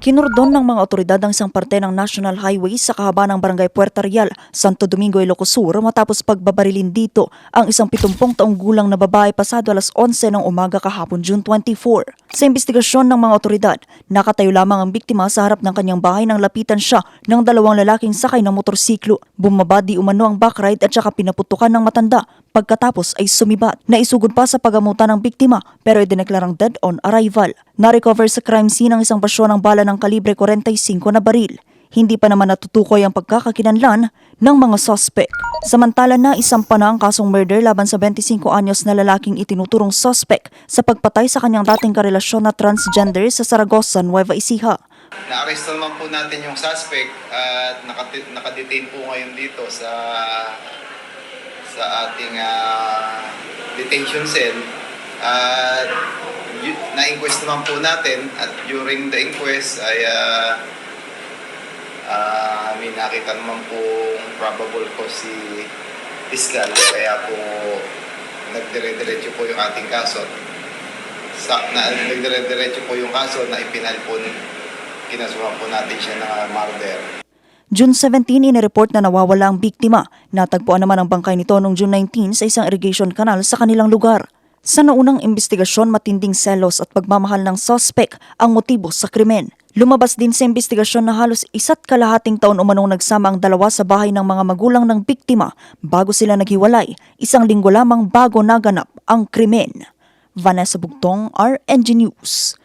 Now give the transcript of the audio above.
Kinordon ng mga otoridad ang isang parte ng National Highway sa kahabaan ng Barangay Puerta Real, Santo Domingo, Ilocos Sur matapos pagbabarilin dito ang isang 70 taong gulang na babae pasado alas 11 ng umaga kahapon June 24. Sa investigasyon ng mga otoridad, nakatayo lamang ang biktima sa harap ng kanyang bahay nang lapitan siya ng dalawang lalaking sakay ng motorsiklo. Bumaba di umano ang backride at saka pinaputukan ng matanda. Pagkatapos ay sumibat. Naisugod pa sa pagamutan ng biktima pero idineklarang dead on arrival. Na-recover sa crime scene ang isang basyon ng bala ng kalibre 45 na baril. Hindi pa naman natutukoy ang pagkakakinanlan ng mga suspect. Samantala na isampa na ang kasong murder laban sa 25 anyos na lalaking itinuturong suspect sa pagpatay sa kanyang dating karelasyon na transgender sa Saragossa, Nueva Ecija. Na-arresto naman po natin yung suspect at nakadetain po ngayon dito sa ating detention cell. At na-inquest naman po natin at during the inquest ay may nakita naman po probable ko si Fiscal, kaya po nagdire-diretso po yung ating kaso. Nagdire-diretso po yung kaso na ipinal po, kinasuhan po natin siya ng murder. June 17, inireport na nawawala ang biktima. Natagpuan naman ang bangkay nito noong June 19 sa isang irrigation canal sa kanilang lugar. Sa naunang investigasyon, matinding selos at pagmamahal ng suspect ang motibo sa krimen. Lumabas din sa investigasyon na halos 1.5 taon umanong nagsama ang dalawa sa bahay ng mga magulang ng biktima bago sila naghiwalay. 1 linggo lamang bago naganap ang krimen. Vanessa Bugtong, RNG News.